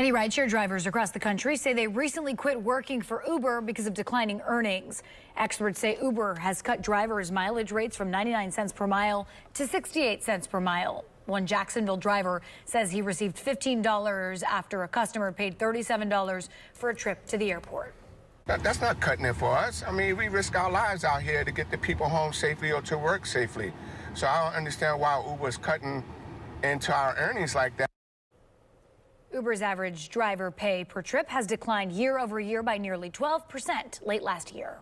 Many rideshare drivers across the country say they recently quit working for Uber because of declining earnings. Experts say Uber has cut drivers' mileage rates from 99 cents per mile to 68 cents per mile. One Jacksonville driver says he received $15 after a customer paid $37 for a trip to the airport. That's not cutting it for us. I mean, we risk our lives out here to get the people home safely or to work safely. So I don't understand why Uber is cutting into our earnings like that. Uber's average driver pay per trip has declined year over year by nearly 12% late last year.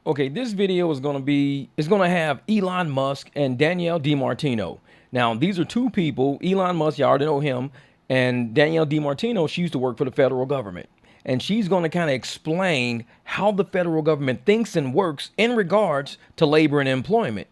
Okay, this video is going to have Elon Musk and Danielle Dimartino. Now, these are two people. Elon Musk, you already know him, and Danielle Dimartino, she used to work for the federal government. And she's going to kind of explain how the federal government thinks and works in regards to labor and employment.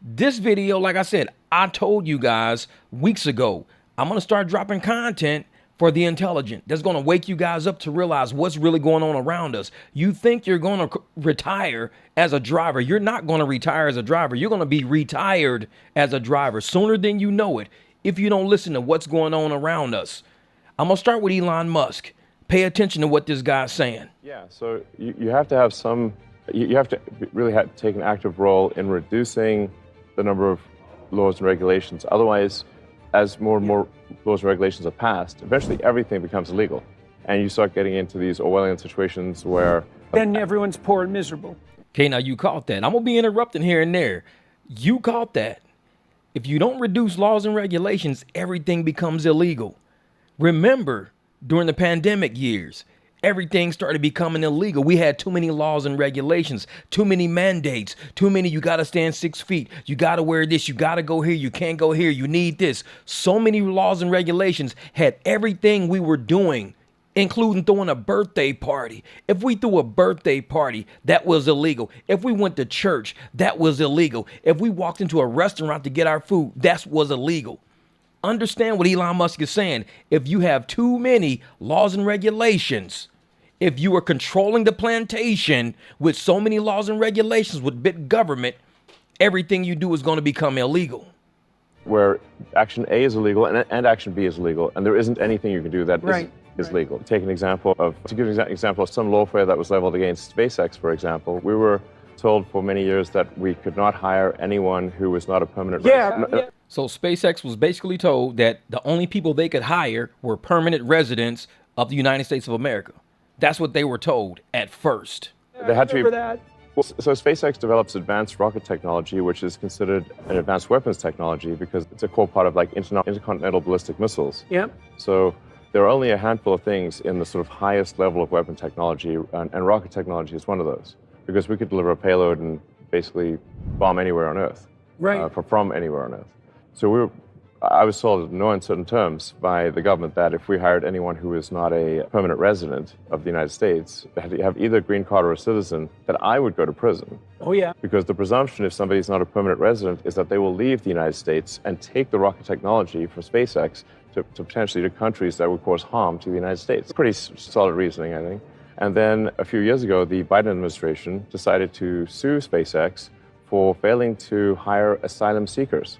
This video, like I said, I told you guys weeks ago, I'm going to start dropping content for the intelligent. That's going to wake you guys up to realize what's really going on around us. You think you're going to retire as a driver. You're not going to retire as a driver. You're going to be retired as a driver sooner than you know it if you don't listen to what's going on around us. I'm going to start with Elon Musk. Pay attention to what this guy's saying. Yeah, so you have to have you have to really take an active role in reducing the number of laws and regulations. Otherwise, as more and more laws and regulations are passed, eventually everything becomes illegal. And you start getting into these Orwellian situations where then everyone's poor and miserable. Okay, now you caught that. I'm going to be interrupting here and there. You caught that. If you don't reduce laws and regulations, everything becomes illegal. Remember, during the pandemic years, everything started becoming illegal. We had too many laws and regulations, too many mandates, too many. You got to stand 6 feet. You got to wear this. You got to go here. You can't go here. You need this. So many laws and regulations had everything we were doing, including throwing a birthday party. If we threw a birthday party, that was illegal. If we went to church, that was illegal. If we walked into a restaurant to get our food, that was illegal. Understand what Elon Musk is saying. If you have too many laws and regulations, if you are controlling the plantation with so many laws and regulations with big government, everything you do is going to become illegal. Where action A is illegal and action B is illegal, and there isn't anything you can do that is legal. To give an example of some lawfare that was leveled against SpaceX, for example, we were told for many years that we could not hire anyone who was not a permanent resident. So SpaceX was basically told that the only people they could hire were permanent residents of the United States of America. That's what they were told at first. They had to be. Well, so SpaceX develops advanced rocket technology, which is considered an advanced weapons technology because it's a core part of like intercontinental ballistic missiles. Yep. So there are only a handful of things in the sort of highest level of weapon technology, and rocket technology is one of those, because we could deliver a payload and basically bomb anywhere on Earth, from anywhere on Earth. So I was told in no uncertain terms by the government that if we hired anyone who is not a permanent resident of the United States, they had to have either a green card or a citizen, that I would go to prison. Oh, yeah. Because the presumption if somebody's not a permanent resident is that they will leave the United States and take the rocket technology from SpaceX to potentially to countries that would cause harm to the United States. Pretty solid reasoning, I think. And then a few years ago, the Biden administration decided to sue SpaceX for failing to hire asylum seekers.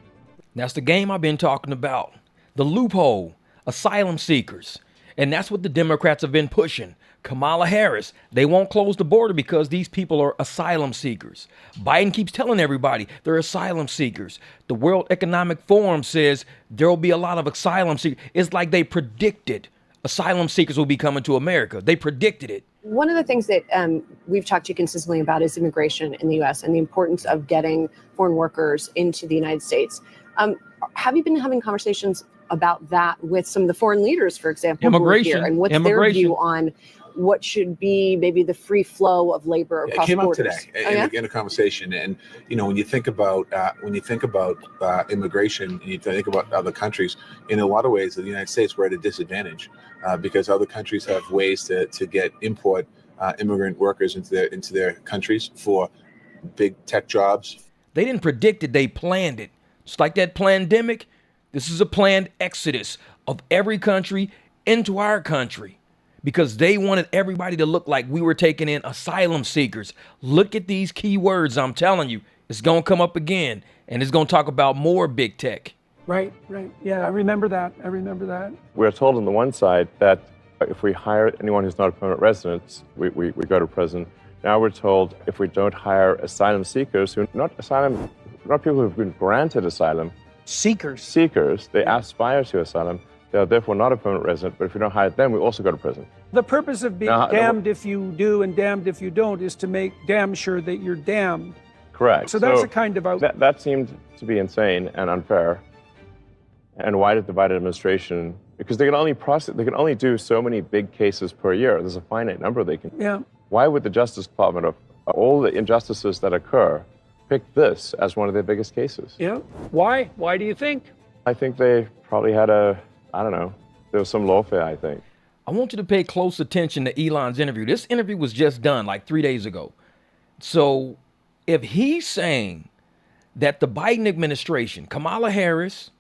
That's the game I've been talking about. The loophole, asylum seekers. And that's what the Democrats have been pushing. Kamala Harris, they won't close the border because these people are asylum seekers. Biden keeps telling everybody they're asylum seekers. The World Economic Forum says there will be a lot of asylum seekers. It's like they predicted asylum seekers will be coming to America. They predicted it. One of the things that we've talked to you consistently about is immigration in the U.S. and the importance of getting foreign workers into the United States. Have you been having conversations about that with some of the foreign leaders, for example, who are here, and what's their view on what should be maybe the free flow of labor across borders? It came up today in a conversation, and you know, when you think about immigration and you think about other countries, in a lot of ways, the United States, we're at a disadvantage because other countries have ways to import immigrant workers into their countries for big tech jobs. They didn't predict it; they planned it. Just like that pandemic, this is a planned exodus of every country into our country because they wanted everybody to look like we were taking in asylum seekers. Look at these key words. I'm telling you, it's going to come up again, and it's going to talk about more big tech. Right. Yeah, I remember that. We're told on the one side that if we hire anyone who's not a permanent resident, we go to prison. Now we're told if we don't hire asylum seekers, who not people who've been granted asylum, Seekers. They aspire to asylum. They are therefore not a permanent resident, but if we don't hire them, we also go to prison. The purpose of being damned if you do and damned if you don't is to make damn sure that you're damned. Correct. So that's a kind of that seemed to be insane and unfair. And why did the Biden administration? Because they can only do so many big cases per year. There's a finite number they can. Yeah. Why would the Justice Department, of all the injustices that occur, pick this as one of their biggest cases? Yeah. Why? Why do you think? I think they probably had there was some lawfare, I think. I want you to pay close attention to Elon's interview. This interview was just done like 3 days ago. So if he's saying that the Biden administration, Kamala Harris,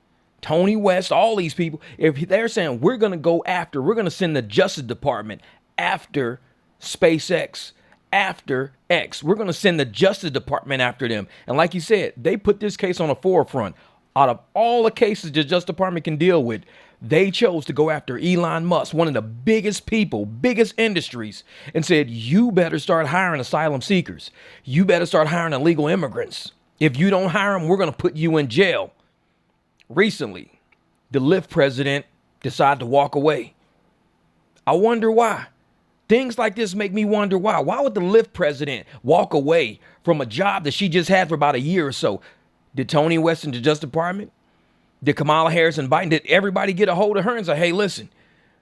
Tony West, all these people, if they're saying we're going to send the Justice Department after SpaceX, after X, we're going to send the Justice Department after them. And like you said, they put this case on the forefront. Out of all the cases the Justice Department can deal with, they chose to go after Elon Musk, one of the biggest people, biggest industries, and said, you better start hiring asylum seekers. You better start hiring illegal immigrants. If you don't hire them, we're going to put you in jail. Recently, the Lyft president decided to walk away. I wonder why. Things like this make me wonder why. Why would the Lyft president walk away from a job that she just had for about a year or so? Did Tony West and the Justice Department? Did Kamala Harris and Biden? Did everybody get a hold of her and say, hey, listen,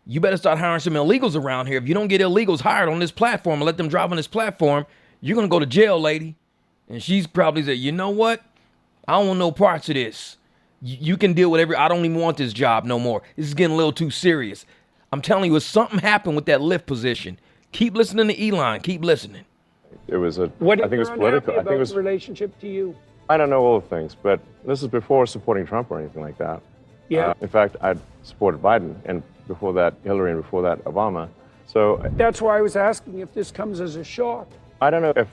you better start hiring some illegals around here. If you don't get illegals hired on this platform and let them drive on this platform, you're going to go to jail, lady. And she's probably said, you know what? I don't want no parts of this. You can deal with I don't even want this job no more. This is getting a little too serious. I'm telling you, if something happened with that Lyft position, keep listening to Elon. Keep listening. It was I think it was political. I think it was relationship to you. I don't know all the things, but this is before supporting Trump or anything like that. Yeah. In fact, I'd supported Biden, and before that, Hillary, and before that, Obama. So that's why I was asking if this comes as a shock. I don't know if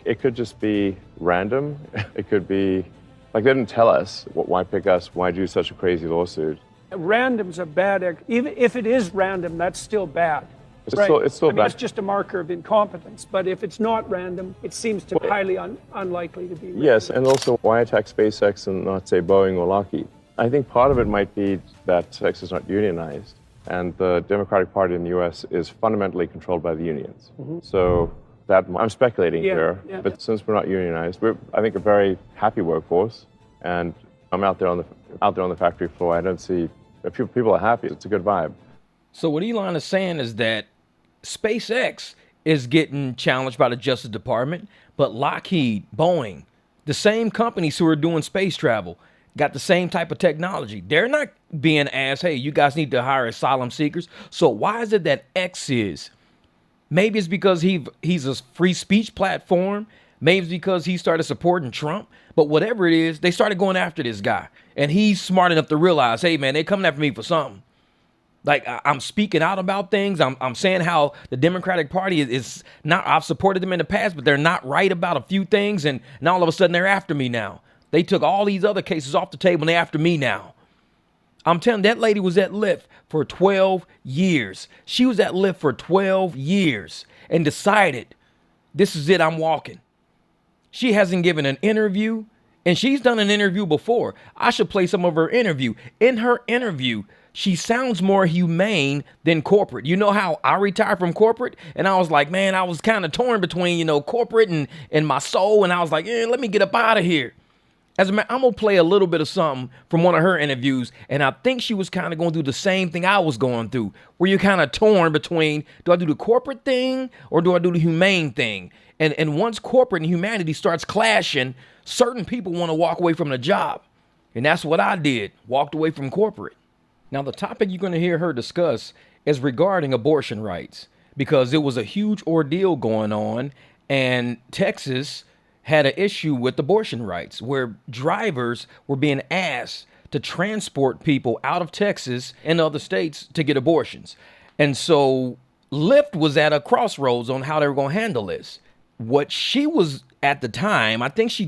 it could just be random. It could be like they didn't tell us why pick us, why do such a crazy lawsuit. Random's a bad. Even if it is random, that's still bad. It's still bad. That's just a marker of incompetence. But if it's not random, it seems to be highly unlikely to be random. Yes, and also why attack SpaceX and not, say, Boeing or Lockheed? I think part of it might be that SpaceX is not unionized, and the Democratic Party in the U.S. is fundamentally controlled by the unions. Mm-hmm. So that I'm speculating here, but since we're not unionized, we're, I think, a very happy workforce, and I'm out there on the factory floor. I don't see if people are happy. It's a good vibe. So what Elon is saying is that SpaceX is getting challenged by the Justice Department, but Lockheed, Boeing, the same companies who are doing space travel, got the same type of technology. They're not being asked, hey, you guys need to hire asylum seekers. So why is it that X is? Maybe it's because he's a free speech platform. Maybe it's because he started supporting Trump. But whatever it is, they started going after this guy. And he's smart enough to realize, hey, man, they're coming after me for something. Like, I'm speaking out about things. I'm saying how the Democratic Party is not, I've supported them in the past, but they're not right about a few things. And now all of a sudden they're after me now. They took all these other cases off the table and they're after me now. I'm telling you, that lady was at Lyft for 12 years. She was at Lyft for 12 years and decided, this is it, I'm walking. She hasn't given an interview, and she's done an interview before. I should play some of her interview. In her interview, she sounds more humane than corporate. You know how I retired from corporate? And I was like, man, I was kind of torn between, corporate and my soul. And I was like, let me get up out of here. As a matter, I'm going to play a little bit of something from one of her interviews. And I think she was kind of going through the same thing I was going through, where you're kind of torn between, do I do the corporate thing or do I do the humane thing? And once corporate and humanity starts clashing, certain people want to walk away from the job. And that's what I did, walked away from corporate. Now, the topic you're going to hear her discuss is regarding abortion rights, because it was a huge ordeal going on, and Texas had an issue with abortion rights where drivers were being asked to transport people out of Texas and other states to get abortions. And so Lyft was at a crossroads on how they were going to handle this. what she was at the time, I think she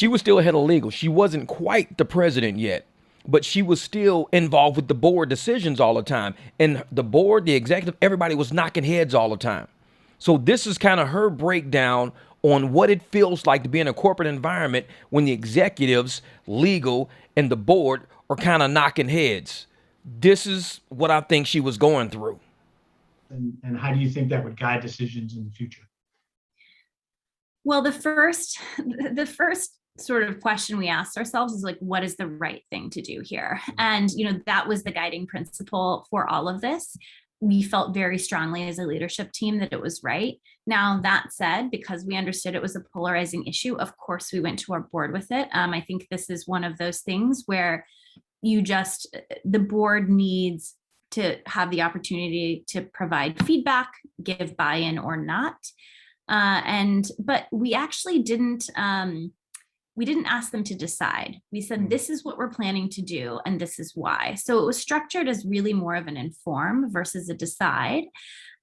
was still head of legal. She wasn't quite the president yet, but she was still involved with the board decisions all the time. And the board, the executive, everybody was knocking heads all the time. So this is kind of her breakdown on what it feels like to be in a corporate environment when the executives, legal, and the board are kind of knocking heads. This is what I think she was going through. And how do you think that would guide decisions in the future? Well, the first sort of question we asked ourselves is like, what is the right thing to do here? And, that was the guiding principle for all of this. We felt very strongly as a leadership team that it was right. Now, that said, because we understood it was a polarizing issue, of course, we went to our board with it. I think this is one of those things where the board needs to have the opportunity to provide feedback, give buy-in or not. But we actually didn't ask them to decide. We said, this is what we're planning to do, and this is why. So it was structured as really more of an inform versus a decide.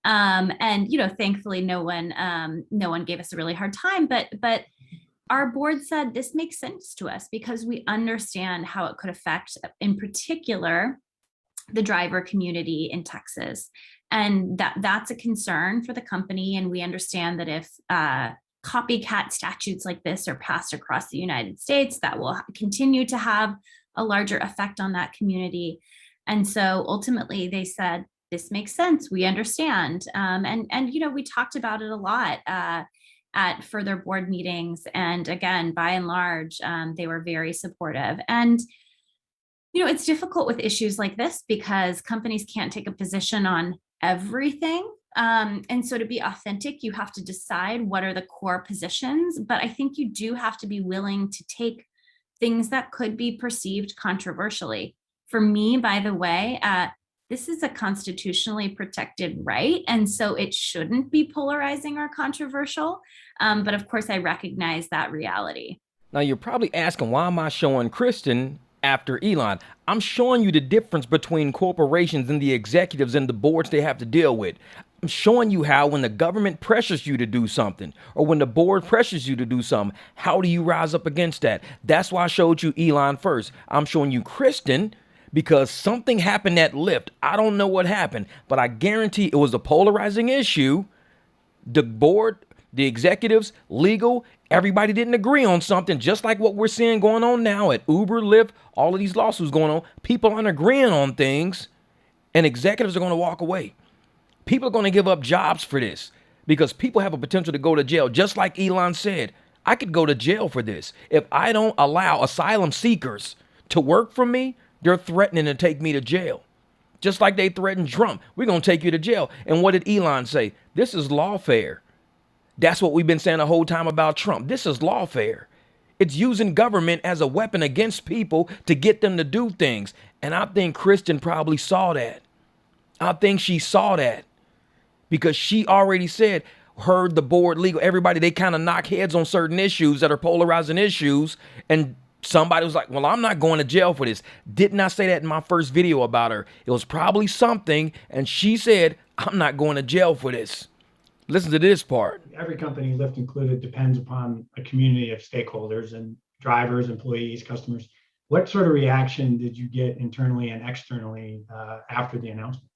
Thankfully no one gave us a really hard time, but our board said this makes sense to us because we understand how it could affect, in particular, the driver community in Texas. And that's a concern for the company. And we understand that if copycat statutes like this are passed across the United States, that will continue to have a larger effect on that community. And so ultimately they said, this makes sense. We understand. We talked about it a lot at further board meetings. And again, by and large, they were very supportive. And it's difficult with issues like this because companies can't take a position on everything. And so to be authentic, you have to decide what are the core positions. But I think you do have to be willing to take things that could be perceived controversially. For me, by the way, this is a constitutionally protected right. And so it shouldn't be polarizing or controversial. But of course, I recognize that reality. Now, you're probably asking, why am I showing Kristin after Elon? I'm showing you the difference between corporations and the executives and the boards they have to deal with. I'm showing you how when the government pressures you to do something or when the board pressures you to do something, how do you rise up against that? That's why I showed you Elon first. I'm showing you Kristin because something happened at Lyft. I don't know what happened, but I guarantee it was a polarizing issue. The board, the executives, legal, everybody didn't agree on something, just like what we're seeing going on now at Uber, Lyft, all of these lawsuits going on. People aren't agreeing on things, and executives are going to walk away. People are going to give up jobs for this because people have a potential to go to jail. Just like Elon said, I could go to jail for this. If I don't allow asylum seekers to work for me, they're threatening to take me to jail. Just like they threatened Trump. We're going to take you to jail. And what did Elon say? This is lawfare. That's what we've been saying the whole time about Trump. This is lawfare. It's using government as a weapon against people to get them to do things. And I think Kristin probably saw that. I think she saw that because she already heard the board, legal, everybody, they kind of knock heads on certain issues that are polarizing issues. And somebody was like, well, I'm not going to jail for this. Didn't I say that in my first video about her? It was probably something. And she said, I'm not going to jail for this. Listen to this part. Every company, Lyft included, depends upon a community of stakeholders and drivers, employees, customers. What sort of reaction did you get internally and externally after the announcement?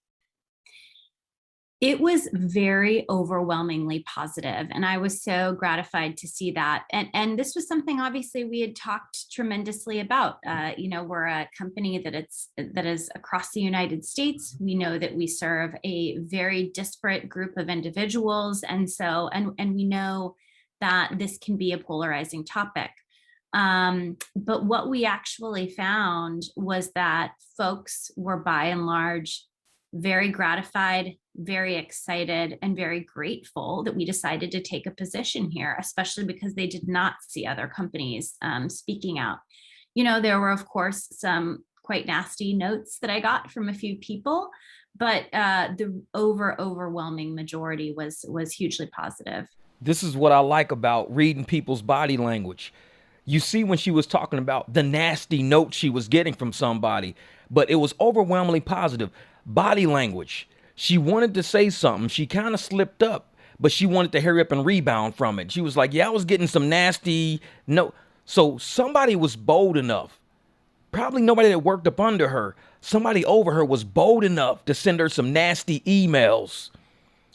It was very overwhelmingly positive, and I was so gratified to see that. And this was something obviously we had talked tremendously about. We're a company that is across the United States. We know that we serve a very disparate group of individuals, and we know that this can be a polarizing topic. But what we actually found was that folks were by and large very gratified, very excited, and very grateful that we decided to take a position here, especially because they did not see other companies speaking out. There were, of course, some quite nasty notes that I got from a few people, but the overwhelming majority was hugely positive. This is what I like about reading people's body language. You see when she was talking about the nasty note she was getting from somebody, but it was overwhelmingly positive. Body language. She wanted to say something. She kind of slipped up, but she wanted to hurry up and rebound from it. She was like, yeah, I was getting some nasty. No. So somebody was bold enough, probably nobody that worked up under her, somebody over her was bold enough to send her some nasty emails.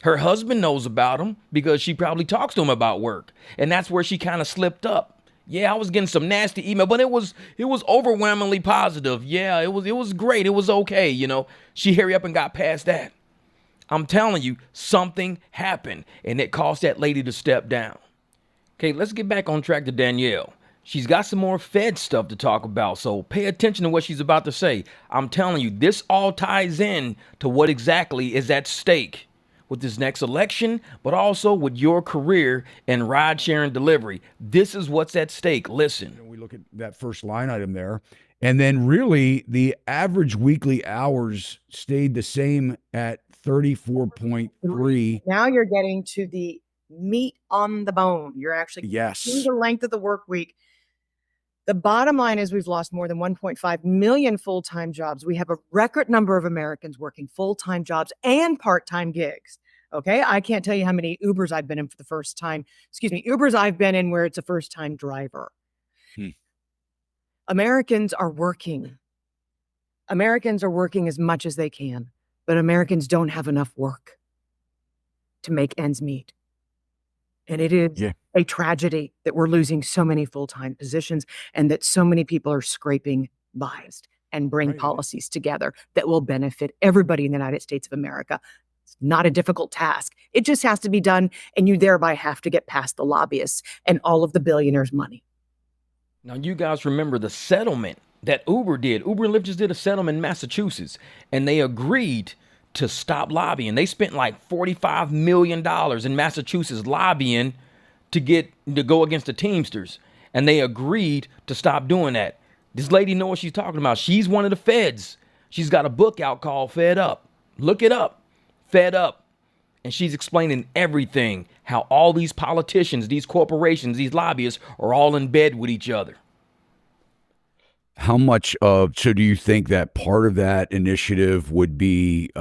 Her husband knows about them because she probably talks to him about work. And that's where she kind of slipped up. Yeah, I was getting some nasty email, but it was overwhelmingly positive. Yeah, it was great. It was okay. You know, she hurry up and got past that. I'm telling you, something happened and it caused that lady to step down. Okay, let's get back on track to Danielle. She's got some more Fed stuff to talk about, so pay attention to what she's about to say. I'm telling you, this all ties in to what exactly is at stake with this next election, but also with your career in ride-sharing delivery. This is what's at stake. Listen. We look at that first line item there, and then really the average weekly hours stayed the same at 34.3. Now you're getting to the meat on the bone. You're actually seeing the length of the work week. The bottom line is we've lost more than 1.5 million full-time jobs. We have a record number of Americans working full-time jobs and part-time gigs. Okay, I can't tell you how many Ubers I've been in for the first time. Ubers I've been in where it's a first-time driver. Americans are working. Americans are working as much as they can, but Americans don't have enough work to make ends meet. And it is a tragedy that we're losing so many full-time positions and that so many people are scraping by and bring policies together that will benefit everybody in the United States of America. It's not a difficult task. It just has to be done, and you thereby have to get past the lobbyists and all of the billionaires' money. Now, you guys remember the settlement that Uber did. Uber and Lyft just did a settlement in Massachusetts, and they agreed to stop lobbying. They spent like $45 million in Massachusetts lobbying to go against the Teamsters. And they agreed to stop doing that. This lady knows what she's talking about. She's one of the feds. She's got a book out called Fed Up. Look it up. Fed Up. And she's explaining everything, how all these politicians, these corporations, these lobbyists are all in bed with each other. How much so do you think that part of that initiative would be,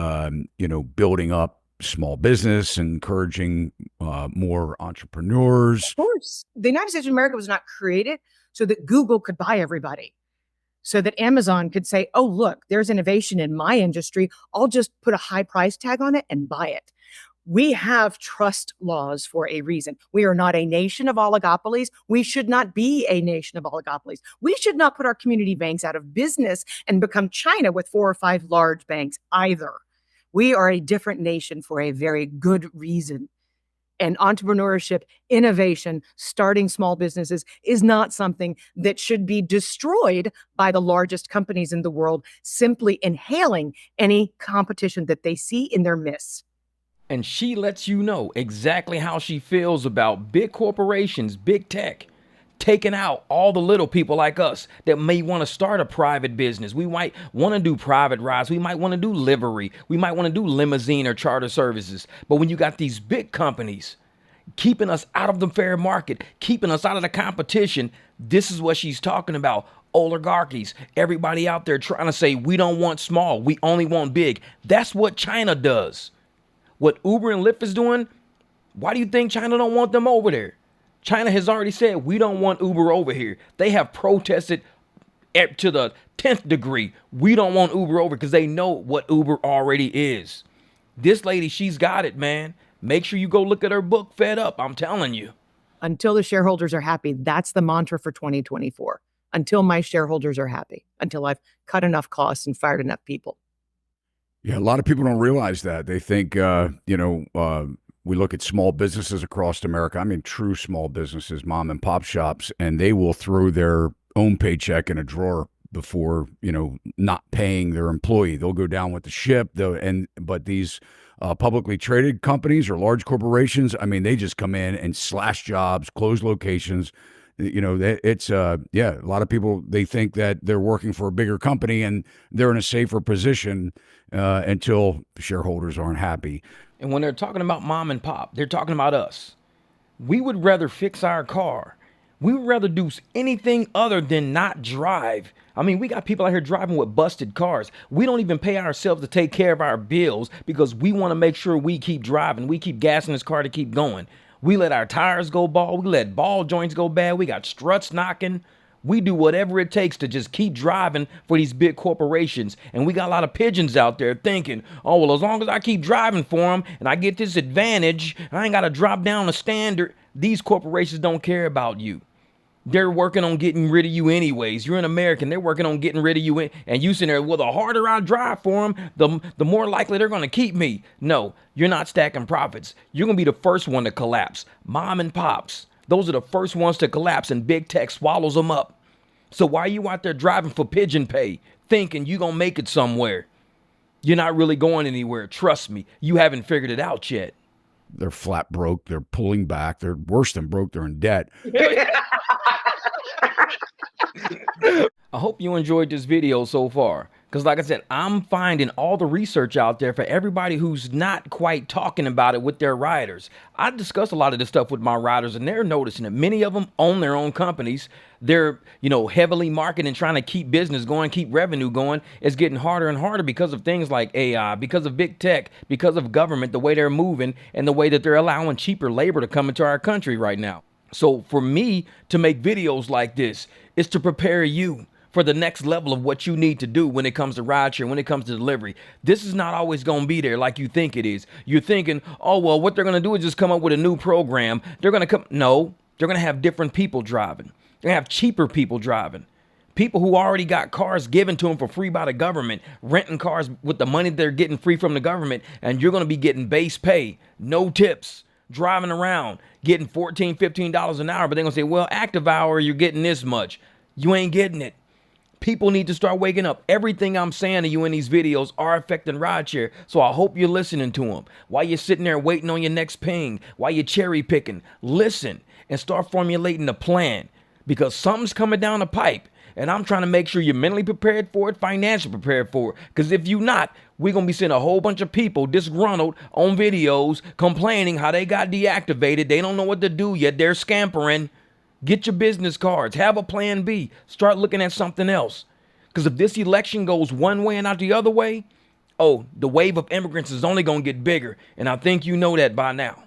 building up small business, encouraging more entrepreneurs? Of course. The United States of America was not created so that Google could buy everybody, so that Amazon could say, oh, look, there's innovation in my industry. I'll just put a high price tag on it and buy it. We have trust laws for a reason. We are not a nation of oligopolies. We should not be a nation of oligopolies. We should not put our community banks out of business and become China with 4 or 5 large banks either. We are a different nation for a very good reason. And entrepreneurship, innovation, starting small businesses is not something that should be destroyed by the largest companies in the world, simply inhaling any competition that they see in their midst. And she lets you know exactly how she feels about big corporations, big tech, taking out all the little people like us that may want to start a private business. We might want to do private rides. We might want to do livery. We might want to do limousine or charter services. But when you got these big companies keeping us out of the fair market, keeping us out of the competition, this is what she's talking about. Oligarchies, everybody out there trying to say we don't want small, we only want big. That's what China does. What Uber and Lyft is doing, why do you think China don't want them over there? China has already said, we don't want Uber over here. They have protested to the 10th degree. We don't want Uber over because they know what Uber already is. This lady, she's got it, man. Make sure you go look at her book, Fed Up. I'm telling you. Until the shareholders are happy, that's the mantra for 2024. Until my shareholders are happy, until I've cut enough costs and fired enough people. Yeah, a lot of people don't realize that. They think, we look at small businesses across America. I mean, true small businesses, mom and pop shops, and they will throw their own paycheck in a drawer before, not paying their employee. They'll go down with the ship. But these publicly traded companies or large corporations, I mean, they just come in and slash jobs, close locations. It's a lot of people, they think that they're working for a bigger company and they're in a safer position until shareholders aren't happy. And when they're talking about mom and pop, they're talking about us. We would rather fix our car. We would rather do anything other than not drive. I mean, we got people out here driving with busted cars. We don't even pay ourselves to take care of our bills because we want to make sure we keep driving. We keep gassing this car to keep going. We let our tires go bald. We let ball joints go bad. We got struts knocking. We do whatever it takes to just keep driving for these big corporations. And we got a lot of pigeons out there thinking, oh, well, as long as I keep driving for them and I get this advantage, I ain't got to drop down the standard. These corporations don't care about you. They're working on getting rid of you anyways. You're an American. They're working on getting rid of you. And you sitting there, well, the harder I drive for them, the more likely they're going to keep me. No, you're not stacking profits. You're going to be the first one to collapse. Mom and pops, those are the first ones to collapse, and big tech swallows them up. So why are you out there driving for pigeon pay, thinking you're going to make it somewhere? You're not really going anywhere. Trust me, you haven't figured it out yet. They're flat broke. They're pulling back. They're worse than broke. They're in debt. I hope you enjoyed this video so far. Because like I said, I'm finding all the research out there for everybody who's not quite talking about it with their riders. I discussed a lot of this stuff with my riders, and they're noticing that many of them own their own companies. They're, heavily marketing, trying to keep business going, keep revenue going. It's getting harder and harder because of things like AI, because of big tech, because of government, the way they're moving and the way that they're allowing cheaper labor to come into our country right now. So for me to make videos like this is to prepare you for the next level of what you need to do when it comes to rideshare, when it comes to delivery. This is not always going to be there like you think it is. You're thinking, oh, well, what they're going to do is just come up with a new program. They're going to come. No, they're going to have different people driving. They're going to have cheaper people driving. People who already got cars given to them for free by the government, renting cars with the money they're getting free from the government, and you're going to be getting base pay, no tips, driving around, getting $14, $15 an hour, but they're going to say, well, active hour, you're getting this much. You ain't getting it. People need to start waking up. Everything I'm saying to you in these videos are affecting rideshare, so I hope you're listening to them. While you're sitting there waiting on your next ping, while you're cherry picking, listen and start formulating a plan, because something's coming down the pipe, and I'm trying to make sure you're mentally prepared for it, financially prepared for it, because if you're not, we're going to be seeing a whole bunch of people disgruntled on videos complaining how they got deactivated. They don't know what to do yet. They're scampering. Get your business cards. Have a plan B. Start looking at something else. Because if this election goes one way and not the other way, the wave of immigrants is only going to get bigger. And I think you know that by now.